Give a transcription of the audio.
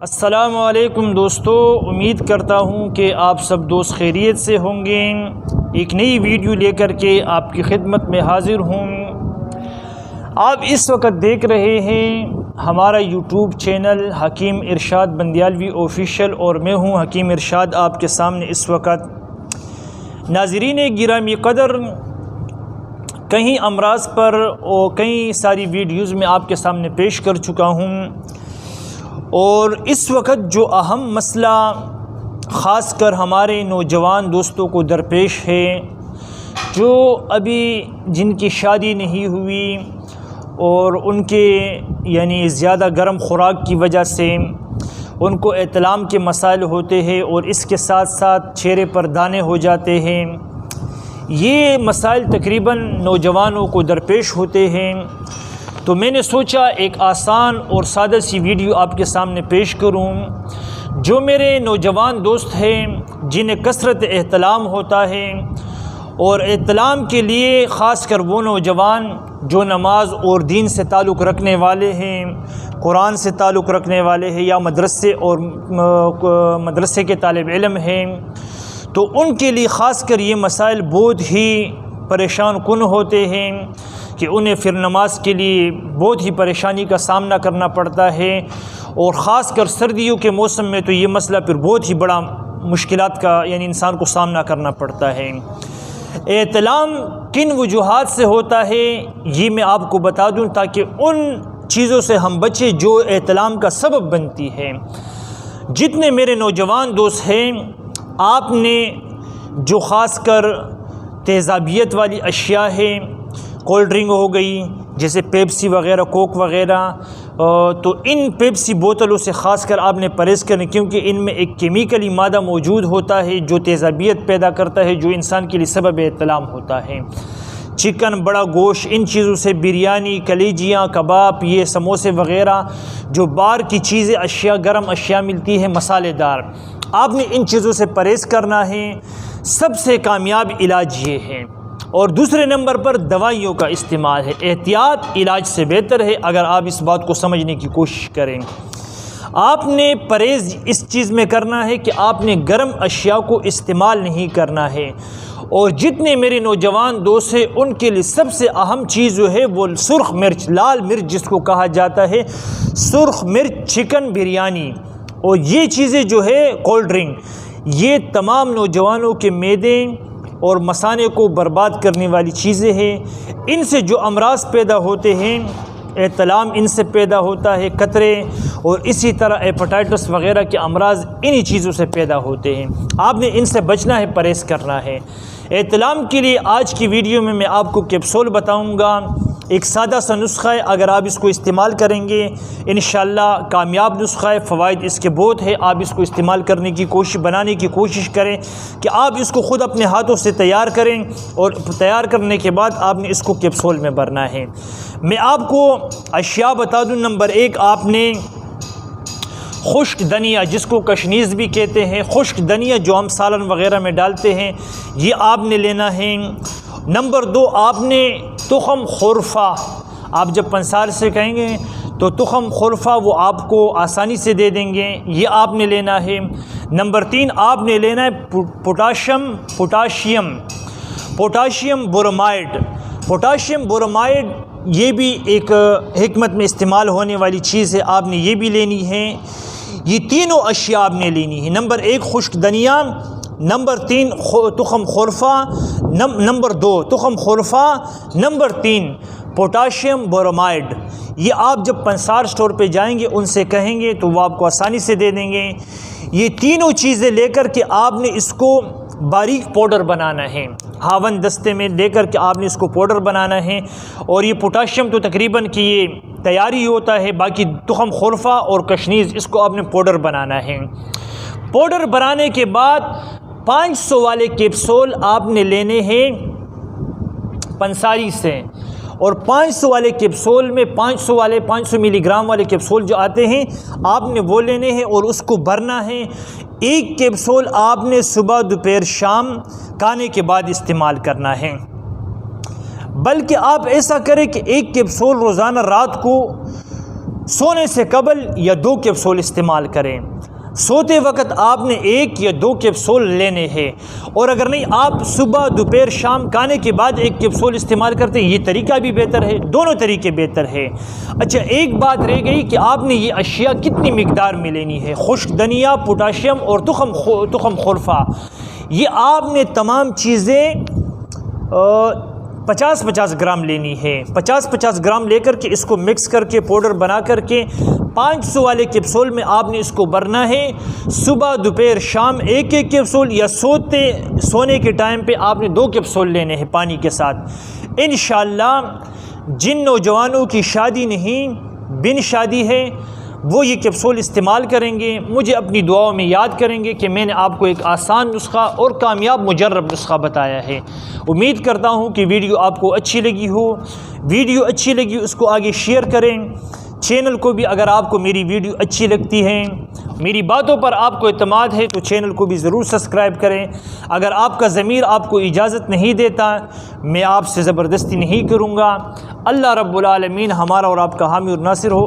السلام علیکم دوستو، امید کرتا ہوں کہ آپ سب دوست خیریت سے ہوں گے۔ ایک نئی ویڈیو لے کر کے آپ کی خدمت میں حاضر ہوں۔ آپ اس وقت دیکھ رہے ہیں ہمارا یوٹیوب چینل حکیم ارشاد بندیالوی آفیشیل، اور میں ہوں حکیم ارشاد آپ کے سامنے اس وقت۔ ناظرین گرامی قدر، کئی امراض پر اور کئی ساری ویڈیوز میں آپ کے سامنے پیش کر چکا ہوں، اور اس وقت جو اہم مسئلہ خاص کر ہمارے نوجوان دوستوں کو درپیش ہے، جو ابھی جن کی شادی نہیں ہوئی اور ان کے زیادہ گرم خوراک کی وجہ سے ان کو احتلام کے مسائل ہوتے ہیں، اور اس کے ساتھ ساتھ چہرے پر دانے ہو جاتے ہیں۔ یہ مسائل تقریباً نوجوانوں کو درپیش ہوتے ہیں، تو میں نے سوچا ایک آسان اور سادہ سی ویڈیو آپ کے سامنے پیش کروں۔ جو میرے نوجوان دوست ہیں جنہیں کثرت احتلام ہوتا ہے، اور احتلام کے لیے خاص کر وہ نوجوان جو نماز اور دین سے تعلق رکھنے والے ہیں، قرآن سے تعلق رکھنے والے ہیں، یا مدرسے کے طالب علم ہیں، تو ان کے لیے خاص کر یہ مسائل بہت ہی پریشان کن ہوتے ہیں کہ انہیں پھر نماز کے لیے بہت ہی پریشانی کا سامنا کرنا پڑتا ہے، اور خاص کر سردیوں کے موسم میں تو یہ مسئلہ پھر بہت ہی بڑا مشکلات کا انسان کو سامنا کرنا پڑتا ہے۔ احتلام کن وجوہات سے ہوتا ہے یہ میں آپ کو بتا دوں، تاکہ ان چیزوں سے ہم بچیں جو احتلام کا سبب بنتی ہے۔ جتنے میرے نوجوان دوست ہیں، آپ نے جو خاص کر تیزابیت والی اشیاء ہیں، کولڈ ڈرنک ہو گئی جیسے پیپسی وغیرہ، کوک وغیرہ، تو ان پیپسی بوتلوں سے خاص کر آپ نے پرہیز کریں، کیونکہ ان میں ایک کیمیکلی مادہ موجود ہوتا ہے جو تیزابیت پیدا کرتا ہے، جو انسان کے لیے سبب احتلام ہوتا ہے۔ چکن، بڑا گوشت، ان چیزوں سے بریانی، کلیجیاں، کباب، یہ سموسے وغیرہ جو باہر کی چیزیں، اشیاء، گرم اشیاء ملتی ہے مسالے دار، آپ نے ان چیزوں سے پرہیز کرنا ہے۔ سب سے کامیاب علاج یہ ہے۔ اور دوسرے نمبر پر دوائیوں کا استعمال ہے۔ احتیاط علاج سے بہتر ہے اگر آپ اس بات کو سمجھنے کی کوشش کریں۔ آپ نے پرہیز اس چیز میں کرنا ہے کہ آپ نے گرم اشیاء کو استعمال نہیں کرنا ہے۔ اور جتنے میرے نوجوان دوست ہیں ان کے لیے سب سے اہم چیز جو ہے وہ سرخ مرچ، لال مرچ جس کو کہا جاتا ہے، سرخ مرچ، چکن، بریانی، اور یہ چیزیں جو ہے کولڈ ڈرنک، یہ تمام نوجوانوں کے معدے اور مثانے کو برباد کرنے والی چیزیں ہیں۔ ان سے جو امراض پیدا ہوتے ہیں، احتلام ان سے پیدا ہوتا ہے، قطرے، اور اسی طرح ہیپاٹائٹس وغیرہ کے امراض انہی چیزوں سے پیدا ہوتے ہیں۔ آپ نے ان سے بچنا ہے، پرہیز کرنا ہے۔ احتلام کے لیے آج کی ویڈیو میں آپ کو کیپسول بتاؤں گا، ایک سادہ سا نسخہ ہے، اگر آپ اس کو استعمال کریں گے انشاءاللہ کامیاب نسخہ ہے، فوائد اس کے بہت ہے۔ آپ اس کو استعمال کرنے کی بنانے کی کوشش کریں کہ آپ اس کو خود اپنے ہاتھوں سے تیار کریں، اور تیار کرنے کے بعد آپ نے اس کو کیپسول میں بھرنا ہے۔ میں آپ کو اشیاء بتا دوں۔ نمبر 1، آپ نے خشک دھنیا، جس کو کشنیز بھی کہتے ہیں، خشک دھنیا جو ہم سالن وغیرہ میں ڈالتے ہیں، یہ آپ نے لینا ہے۔ نمبر 2، آپ نے تخم خرفہ، آپ جب پنسار سے کہیں گے تو تخم خرفہ وہ آپ کو آسانی سے دے دیں گے، یہ آپ نے لینا ہے۔ نمبر 3، آپ نے لینا ہے پوٹاشیم برومائڈ۔ پوٹاشیم برومائڈ یہ بھی ایک حکمت میں استعمال ہونے والی چیز ہے، آپ نے یہ بھی لینی ہے۔ یہ تینوں اشیاء آپ نے لینی ہے۔ نمبر 1 خشک دھنیا، نمبر 3 تخم خرفہ، نمبر 2 تخم خرفہ، نمبر 3 پوٹاشیم برومائڈ۔ یہ آپ جب پنسار سٹور پہ جائیں گے ان سے کہیں گے تو وہ آپ کو آسانی سے دے دیں گے۔ یہ تینوں چیزیں لے کر کے آپ نے اس کو باریک پاؤڈر بنانا ہے، ہاون دستے میں لے کر کے آپ نے اس کو پاؤڈر بنانا ہے۔ اور یہ پوٹاشیم تو تقریباً کہ یہ تیاری ہوتا ہے، باقی تخم خرفہ اور کشنیز اس کو آپ نے پاؤڈر بنانا ہے۔ پاؤڈر بنانے کے بعد 500 والے کیپسول آپ نے لینے ہیں پنساری سے، اور 500 والے کیپسول میں 500 ملی گرام والے کیپسول جو آتے ہیں آپ نے وہ لینے ہیں، اور اس کو بھرنا ہے۔ ایک کیپسول آپ نے صبح، دوپہر، شام کھانے کے بعد استعمال کرنا ہے، بلکہ آپ ایسا کریں کہ ایک کیپسول روزانہ رات کو سونے سے قبل یا 2 کیپسول استعمال کریں۔ سوتے وقت آپ نے 1 یا 2 کیپسول لینے ہیں، اور اگر نہیں آپ صبح دوپہر شام کھانے کے بعد 1 کیپسول استعمال کرتے ہیں، یہ طریقہ بھی بہتر ہے، دونوں طریقے بہتر ہے۔ اچھا، ایک بات رہ گئی کہ آپ نے یہ اشیاء کتنی مقدار میں لینی ہے، خشک دھنیا، پوٹاشیم اور تخم خرفہ، یہ آپ نے تمام چیزیں 50-50 گرام لینی ہے۔ 50-50 گرام لے کر کے اس کو مکس کر کے پاؤڈر بنا کر کے 500 والے کیپسول میں آپ نے اس کو بھرنا ہے۔ صبح دوپہر شام 1 کیپسول، یا سونے کے ٹائم پہ آپ نے 2 کیپسول لینے ہیں پانی کے ساتھ۔ انشاءاللہ جن نوجوانوں کی شادی نہیں، بن شادی ہے، وہ یہ کیپسول استعمال کریں گے، مجھے اپنی دعاؤں میں یاد کریں گے کہ میں نے آپ کو ایک آسان نسخہ اور کامیاب مجرب نسخہ بتایا ہے۔ امید کرتا ہوں کہ ویڈیو آپ کو اچھی لگی ہو۔ ویڈیو اچھی لگی اس کو آگے شیئر کریں۔ چینل کو بھی اگر آپ کو میری ویڈیو اچھی لگتی ہے، میری باتوں پر آپ کو اعتماد ہے، تو چینل کو بھی ضرور سبسکرائب کریں۔ اگر آپ کا ضمیر آپ کو اجازت نہیں دیتا، میں آپ سے زبردستی نہیں کروں گا۔ اللہ رب العالمین ہمارا اور آپ کا حامی اور ناصر ہو۔